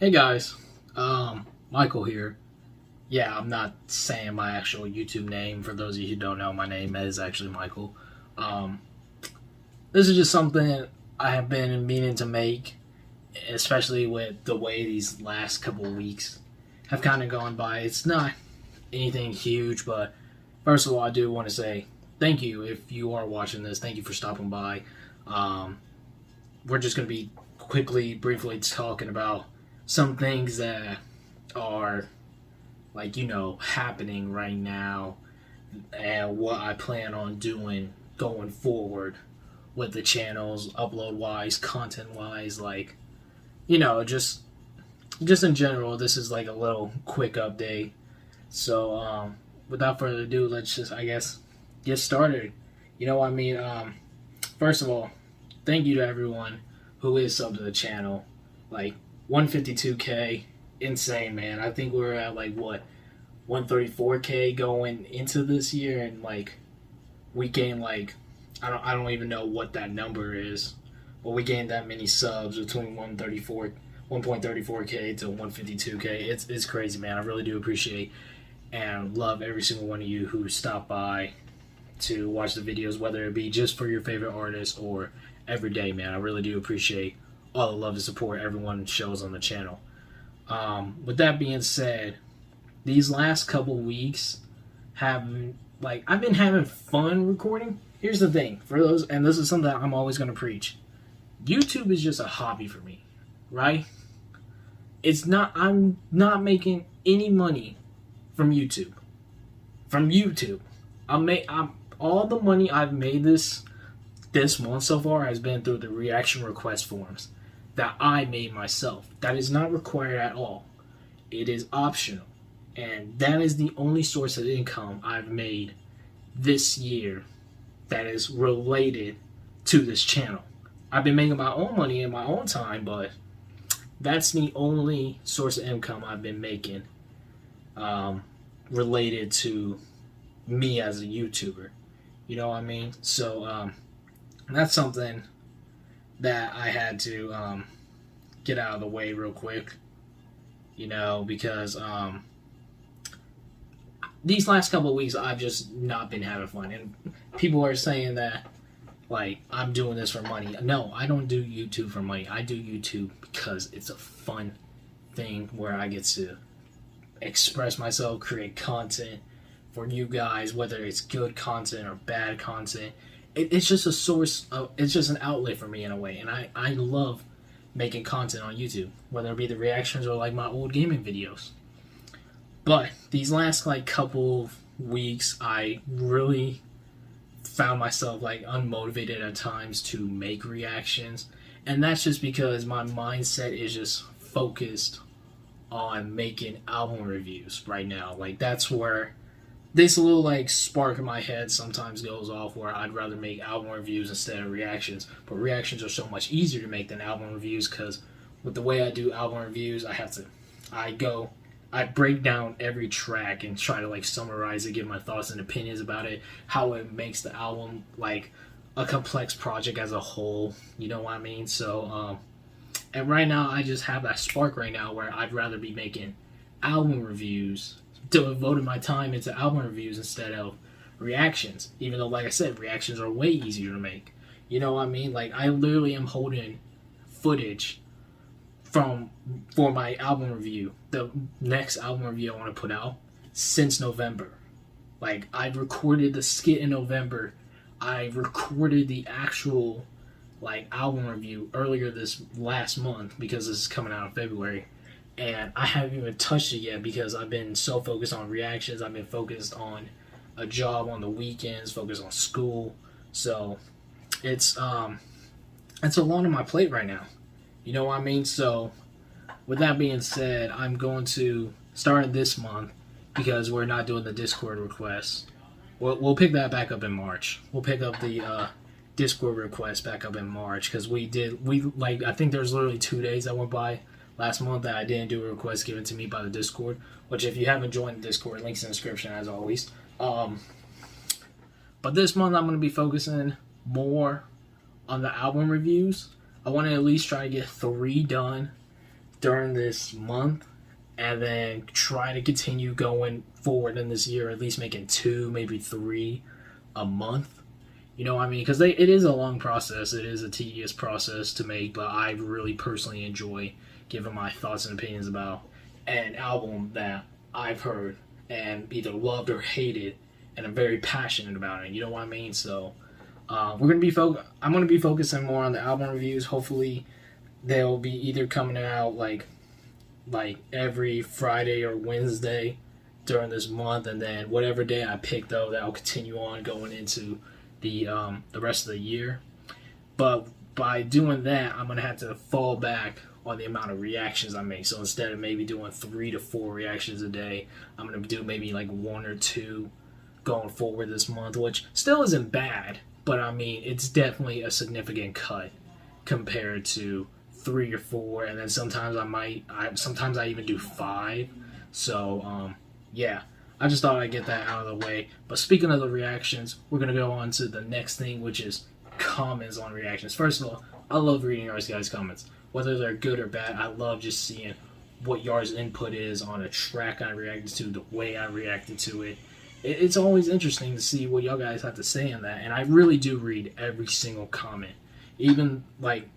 Hey guys, Michael here. Yeah, I'm not saying my actual YouTube name. For those of you who don't know, my name is actually Michael. Um, this is just something I have been meaning to make, especially with the way these last couple of weeks have kind of gone by. It's not anything huge, but first of all, I do want to say thank you if you are watching this. Thank you for stopping by. Um, we're just going to be briefly talking about some things that are happening right now and what I plan on doing going forward with the channels, upload wise, content wise, just in general. This is like a little quick update. So without further ado, let's just, I guess, get started. First of all, thank you to everyone who is subbed to the channel. 152K, insane, man. I think we're at 134K going into this year, and we gained I don't even know what that number is, but we gained that many subs between 1.34K to 152K. It's crazy, man. I really do appreciate and love every single one of you who stopped by to watch the videos, whether it be just for your favorite artist or every day, man. I really do appreciate all the love and support everyone shows on the channel. With that being said, these last couple weeks have I've been having fun recording. Here's the thing, for those, and this is something that I'm always going to preach. YouTube is just a hobby for me, right? I'm not making any money from YouTube. I'm all the money I've made this month so far has been through the reaction request forms that I made myself. That is not required at all. It is optional. And that is the only source of income I've made this year that is related to this channel. I've been making my own money in my own time, but that's the only source of income I've been making related to me as a YouTuber. You know what I mean? So that's something that I had to get out of the way real quick, because these last couple of weeks I've just not been having fun, and people are saying that I'm doing this for money. No, I don't do YouTube for money. I do YouTube because it's a fun thing where I get to express myself, create content for you guys, whether it's good content or bad content. It's just a source of, it's just an outlet for me in a way, and I love making content on YouTube, whether it be the reactions or my old gaming videos. But these last couple weeks, I really found myself unmotivated at times to make reactions, and that's just because my mindset is just focused on making album reviews right now. That's where this little spark in my head sometimes goes off, where I'd rather make album reviews instead of reactions. But reactions are so much easier to make than album reviews, because with the way I do album reviews, I break down every track and try to summarize it, give my thoughts and opinions about it, how it makes the album a complex project as a whole. You know what I mean? So and right now I just have that spark right now where I'd rather be making album reviews, devoting my time into album reviews instead of reactions, even though I said, reactions are way easier to make. You know what I mean? I literally am holding footage for my album review, the next album review I want to put out, since November. I recorded the skit in November. I recorded the actual album review earlier this last month, because this is coming out in February. And I haven't even touched it yet because I've been so focused on reactions. I've been focused on a job on the weekends, focused on school. So it's a lot on my plate right now. You know what I mean? So with that being said, I'm going to start this month, because we're not doing the Discord requests. We'll pick that back up in March. We'll pick up the Discord request back up in March, because I think there's literally 2 days that went by last month that I didn't do a request given to me by the Discord, which, if you haven't joined the Discord, links in the description as always. But this month I'm going to be focusing more on the album reviews. I want to at least try to get 3 done during this month, and then try to continue going forward in this year, at least making 2, maybe 3 a month. You know what I mean? Because it is a long process. It is a tedious process to make, but I really personally enjoy giving my thoughts and opinions about an album that I've heard and either loved or hated, and I'm very passionate about it. You know what I mean? So I'm gonna be focusing more on the album reviews. Hopefully, they'll be either coming out like every Friday or Wednesday during this month, and then whatever day I pick, though, that'll continue on going into the rest of the year. But by doing that, I'm gonna have to fall back on the amount of reactions I make. So instead of maybe doing 3 to 4 reactions a day, I'm gonna do maybe like 1 or 2 going forward this month, which still isn't bad, but I mean it's definitely a significant cut compared to 3 or 4, and then sometimes I even do 5. So yeah, I just thought I'd get that out of the way. But speaking of the reactions, we're gonna go on to the next thing, which is comments on reactions. First of all, I love reading yours guys' comments, whether they're good or bad. I love just seeing what y'all's input is on a track I reacted to, the way I reacted to it. It's always interesting to see what y'all guys have to say on that, and I really do read every single comment, even like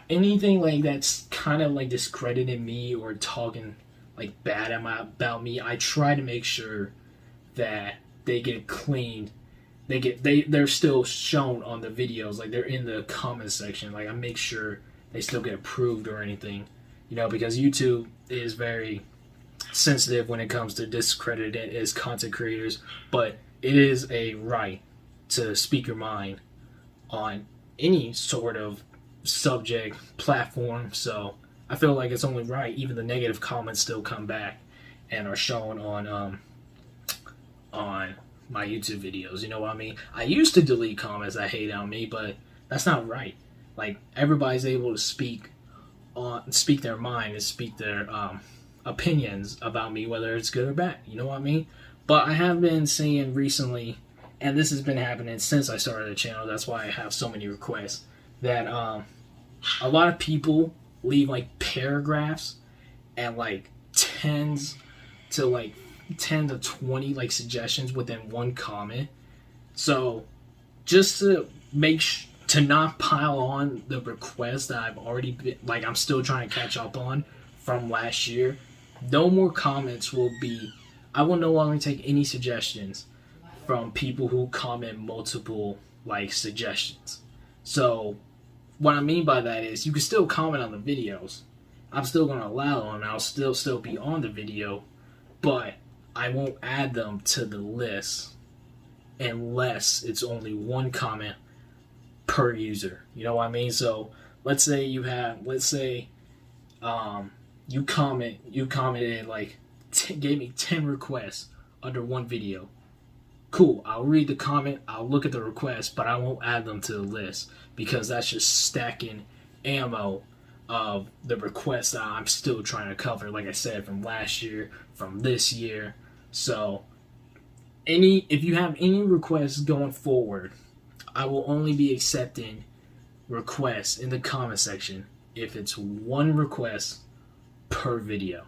anything like that's kind of like discrediting me or talking like bad about me. I try to make sure that they get cleaned. They're still shown on the videos, like they're in the comment section. Like I make sure they still get approved or anything, you know, because YouTube is very sensitive when it comes to discrediting as content creators. But it is a right to speak your mind on any sort of subject platform. So I feel like it's only right. Even the negative comments still come back and are shown on my YouTube videos. You know what I mean? I used to delete comments that hate on me, but that's not right. Like everybody's able to speak their mind and speak their opinions about me, whether it's good or bad. You know what I mean? But I have been seeing recently, and this has been happening since I started the channel. That's why I have so many requests, that a lot of people leave like paragraphs and like 10 to 20 like suggestions within one comment. So just to to not pile on the requests that I've already been, like I'm still trying to catch up on from last year, no more comments will be, I will no longer take any suggestions from people who comment multiple like suggestions. So what I mean by that is you can still comment on the videos. I'm still going to allow them, and I'll still be on the video, but I won't add them to the list unless it's only one comment per user. You know what I mean? So let's say you commented like gave me 10 requests under one video. Cool, I'll read the comment, I'll look at the request, but I won't add them to the list, because that's just stacking ammo of the requests that I'm still trying to cover, like I said, from last year, from this year. So if you have any requests going forward, I will only be accepting requests in the comment section if it's one request per video.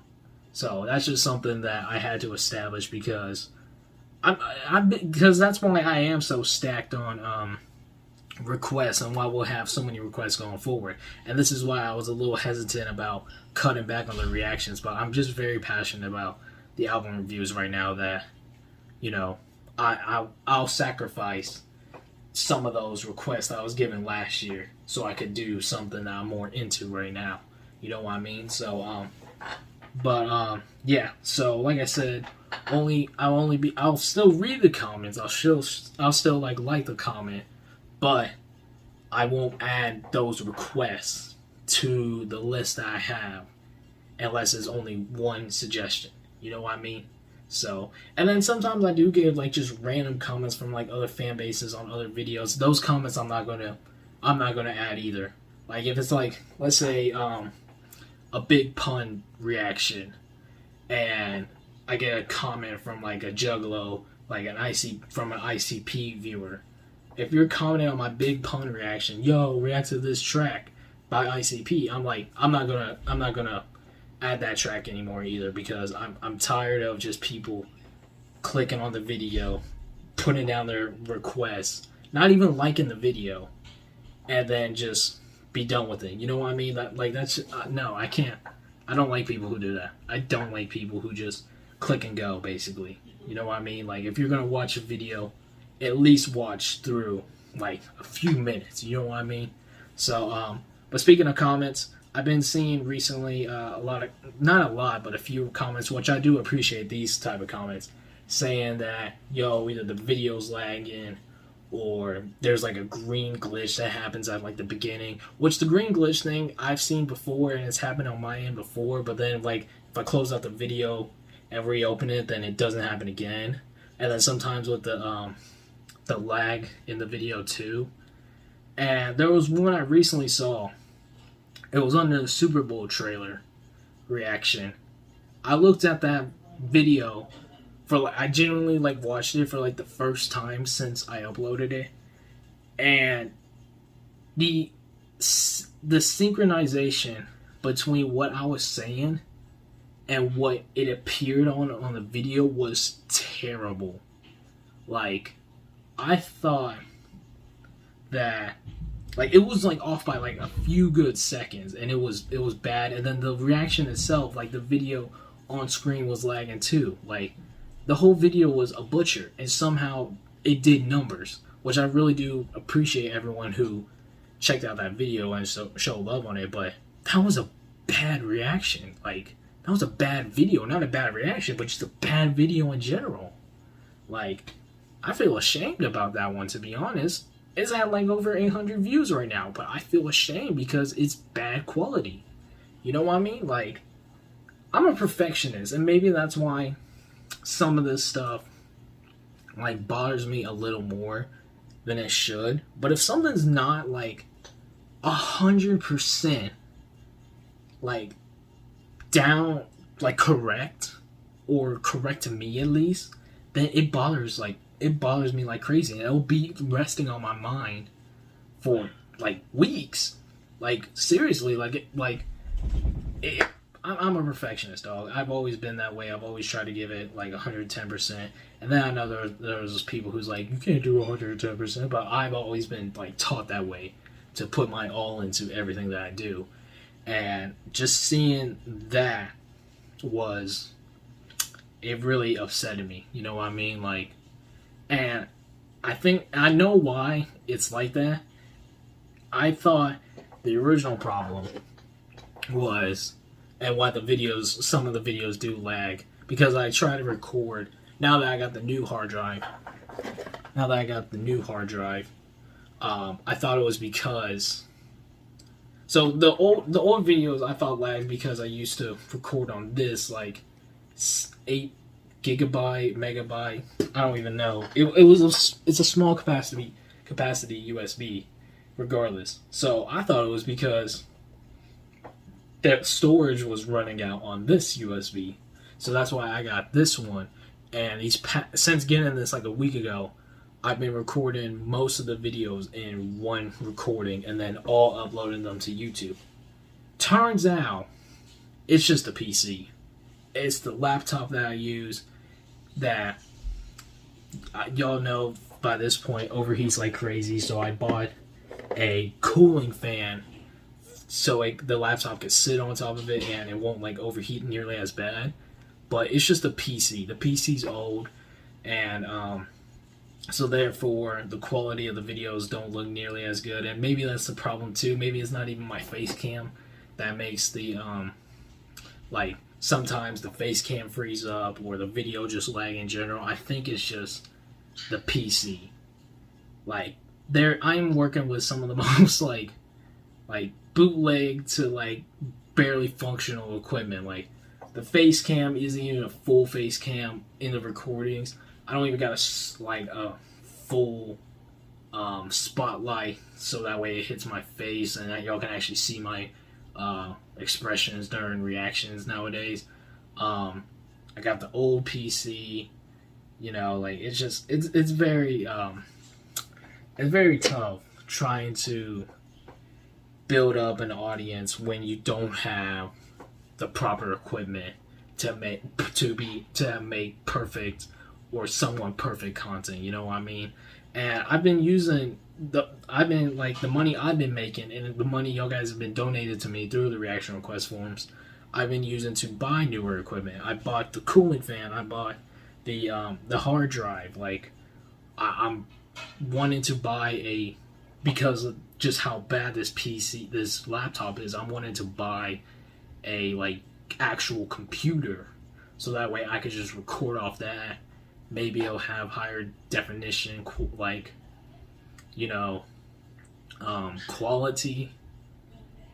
So that's just something that I had to establish, because because that's why I am so stacked on requests, and why we'll have so many requests going forward. And this is why I was a little hesitant about cutting back on the reactions. But I'm just very passionate about the album reviews right now, that, you know, I'll sacrifice some of those requests I was given last year so I could do something that I'm more into right now. You know what I mean? So yeah. So like I said, I'll still read the comments. I'll still like the comment, but I won't add those requests to the list that I have unless it's only one suggestion. You know what I mean? So, and then sometimes I do get like just random comments from like other fan bases on other videos. Those comments I'm not gonna add either. Like if it's like, let's say a big pun reaction, and I get a comment from like a Juggalo, like from an ICP viewer. If you're commenting on my big pun reaction, yo, react to this track by ICP, I'm not gonna add that track anymore either, because I'm tired of just people clicking on the video, putting down their requests, not even liking the video, and then just be done with it. You know what I mean? That's no, I can't. I don't like people who do that. I don't like people who just click and go, basically. You know what I mean? Like, if you're gonna watch a video, at least watch through like a few minutes. You know what I mean? So, but speaking of comments, I've been seeing recently a lot of, not a lot, but a few comments, which I do appreciate these type of comments, saying that, yo, either the video's lagging or there's like a green glitch that happens at like the beginning, which the green glitch thing I've seen before and it's happened on my end before, but then like if I close out the video and reopen it, then it doesn't happen again. And then sometimes with the lag in the video too. And there was one I recently saw. It was under the Super Bowl trailer reaction. I looked at that video for like, I genuinely like watched it for like the first time since I uploaded it, and the synchronization between what I was saying and what it appeared on the video was terrible. Like, I thought that, like, it was like off by like a few good seconds, and it was bad. And then the reaction itself, like the video on screen, was lagging too. Like, the whole video was a butcher, and somehow it did numbers, which I really do appreciate everyone who checked out that video and show love on it. But that was a bad reaction. Like, that was a bad video, not a bad reaction, but just a bad video in general. Like, I feel ashamed about that one, to be honest. It's at like over 800 views right now, but I feel ashamed because it's bad quality. You know what I mean? Like, I'm a perfectionist, and maybe that's why some of this stuff like bothers me a little more than it should. But if something's not like 100% like down, like correct, or correct to me at least, then it bothers me like crazy, and it'll be resting on my mind for like weeks. Like, seriously, I'm a perfectionist, dog. I've always been that way. I've always tried to give it like 110%. And then I know there's those people who's like, you can't do 110%, but I've always been like taught that way, to put my all into everything that I do. And just seeing that it really upsetted me. You know what I mean? Like, and I know why it's like that. I thought the original problem was, and why some of the videos do lag, because I try to record, now that I got the new hard drive, I thought it was because, so the old videos I thought lagged because I used to record on this like 8 gigabyte, megabyte, I don't even know. It's a small capacity USB regardless. So I thought it was because that storage was running out on this USB. So that's why I got this one. And since getting this like a week ago, I've been recording most of the videos in one recording and then all uploading them to YouTube. Turns out it's just a PC. It's the laptop that I use that, y'all know by this point, overheats like crazy. So I bought a cooling fan so the laptop could sit on top of it and it won't like overheat nearly as bad. But it's just a PC. The PC's old, and so therefore the quality of the videos don't look nearly as good. And maybe that's the problem too. Maybe it's not even my face cam that makes the like, sometimes the face cam freeze up or the video just lag in general. I think it's just the PC. Like, I'm working with some of the most like bootleg to like barely functional equipment. Like, the face cam isn't even a full face cam in the recordings. I don't even got a full spotlight so that way it hits my face and that y'all can actually see my expressions during reactions nowadays. I got the old PC, you know, like, it's very tough trying to build up an audience when you don't have the proper equipment to make perfect or somewhat perfect content. You know what I mean? And I've been using the money I've been making and the money y'all guys have been donated to me through the reaction request forms. I've been using to buy newer equipment. I bought the cooling fan. I bought the hard drive. Like I'm wanting to buy because of just how bad this laptop is. I'm wanting to buy a like actual computer, so that way I could just record off that. Maybe it'll have higher definition, like, you know, quality.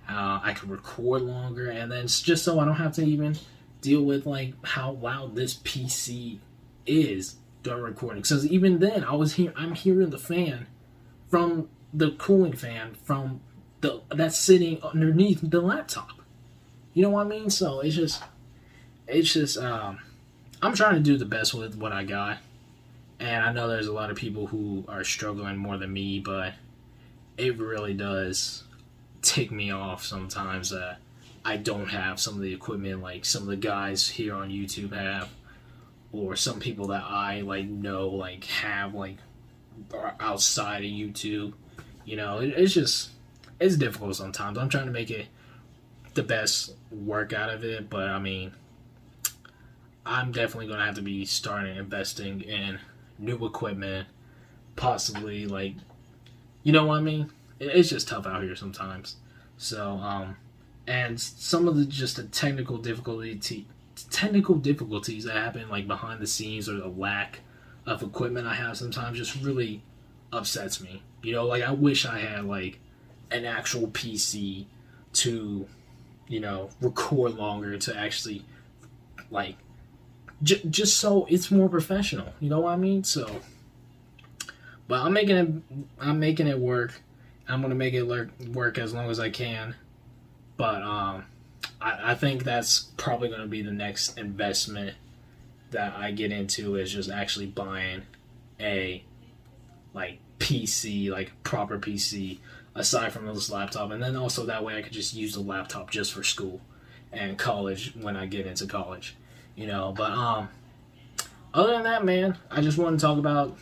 I can record longer, and then it's just so I don't have to even deal with like how loud this PC is during recording. Because even then, I'm hearing the fan from the cooling fan from that's sitting underneath the laptop. You know what I mean? So it's just I'm trying to do the best with what I got, and I know there's a lot of people who are struggling more than me, but it really does tick me off sometimes that I don't have some of the equipment like some of the guys here on YouTube have, or some people that I like know like have like outside of YouTube. You know, it's difficult sometimes. I'm trying to make it the best work out of it, but I mean, I'm definitely going to have to be starting investing in new equipment, possibly, like, you know what I mean? It's just tough out here sometimes. So, and some of the technical difficulties that happen, like, behind the scenes, or the lack of equipment I have sometimes just really upsets me. You know, like, I wish I had, like, an actual PC to, you know, record longer, to actually, like, just so it's more professional, you know what I mean? So, but I'm making it work. I'm gonna make it work as long as I can. But I think that's probably gonna be the next investment that I get into, is just actually buying a like PC, like proper PC, aside from this laptop, and then also that way I could just use the laptop just for school and college when I get into college. You know, but other than that, man, I just want to talk about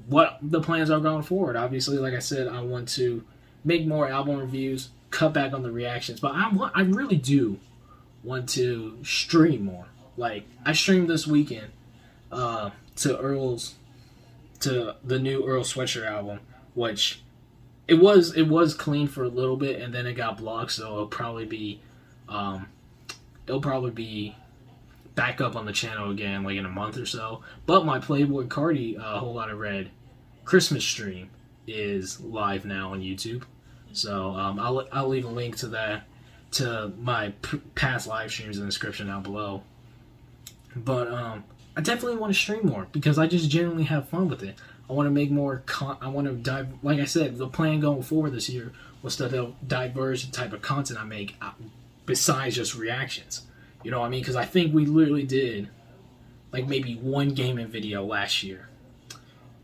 what the plans are going forward. Obviously, like I said, I want to make more album reviews, cut back on the reactions, but I really do want to stream more. Like, I streamed this weekend to the new Earl Sweatshirt album, which it was clean for a little bit, and then it got blocked, so it'll probably be back up on the channel again like in a month or so. But my Playboy Cardi Whole Lotta Red Christmas stream is live now on YouTube, so I'll leave a link to that, to my past live streams in the description down below. But I definitely want to stream more because I just genuinely have fun with it. I want to make more I want to dive, like I said, the plan going forward this year was to diverge the type of content I make besides just reactions. You know what I mean? Because I think we literally did like maybe one gaming video last year,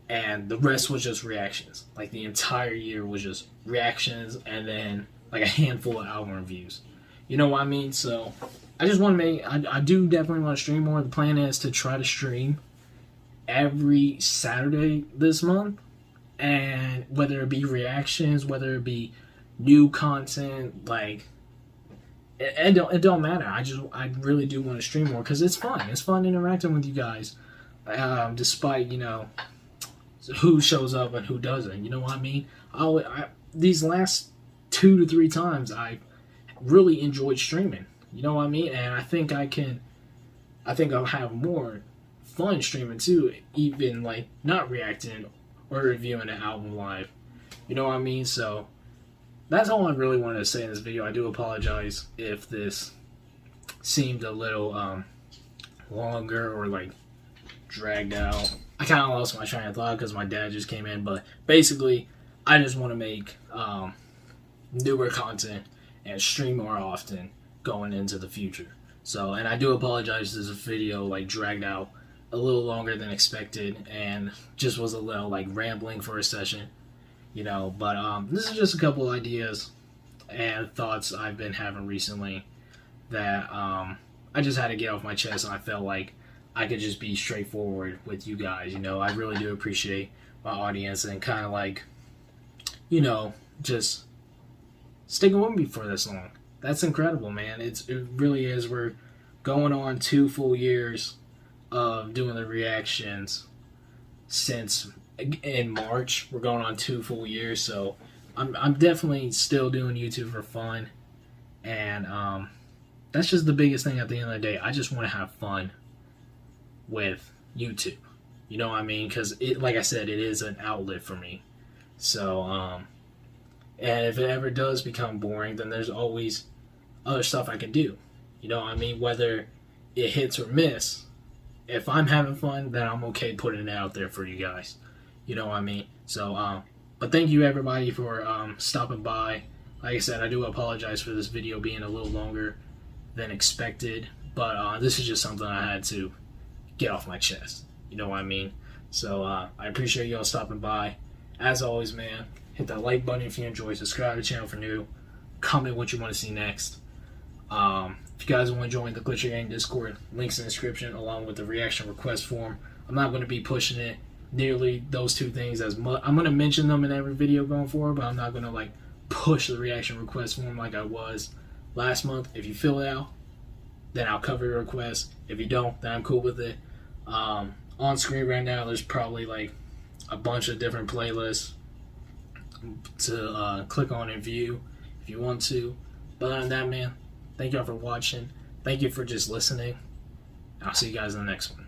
and the rest was just reactions. Like the entire year was just reactions, and then like a handful of album reviews. You know what I mean? So I just want to I do definitely want to stream more. The plan is to try to stream every Saturday this month, and whether it be reactions, whether it be new content, like, it don't matter. I really do want to stream more because it's fun. It's fun interacting with you guys, despite, you know, who shows up and who doesn't. You know what I mean? These last 2 to 3 times I really enjoyed streaming. You know what I mean? And I think I'll have more fun streaming too, even like not reacting or reviewing an album live. You know what I mean? So that's all I really wanted to say in this video. I do apologize if this seemed a little longer or like dragged out. I kind of lost my train of thought because my dad just came in, but basically I just want to make newer content and stream more often going into the future. So, and I do apologize if this video like dragged out a little longer than expected and just was a little like rambling for a session. You know, but this is just a couple ideas and thoughts I've been having recently that I just had to get off my chest, and I felt like I could just be straightforward with you guys. You know, I really do appreciate my audience and kind of like, you know, just sticking with me for this long. That's incredible, man. It really is. We're going on 2 full years of doing the reactions since in March. We're going on 2 full years, so I'm definitely still doing YouTube for fun, and that's just the biggest thing at the end of the day. I just want to have fun with YouTube. You know what I mean? Because it, like I said, it is an outlet for me. So, and if it ever does become boring, then there's always other stuff I can do. You know what I mean? Whether it hits or miss, if I'm having fun, then I'm okay putting it out there for you guys. You know what I mean? So, but thank you everybody for stopping by. Like I said, I do apologize for this video being a little longer than expected, but this is just something I had to get off my chest. You know what I mean? So I appreciate y'all stopping by. As always, man, hit that like button if you enjoy. Subscribe to the channel for new. Comment what you want to see next. If you guys want to join the Glitcher Gang Discord, links in the description along with the reaction request form. I'm not going to be pushing it nearly those 2 things as much. I'm going to mention them in every video going forward, but I'm not going to like push the reaction request form like I was last month. If you fill it out, then I'll cover your request. If you don't, then I'm cool with it. On screen right now, there's probably like a bunch of different playlists to click on and view if you want to. But other than that, man, thank y'all for watching. Thank you for just listening. I'll see you guys in the next one.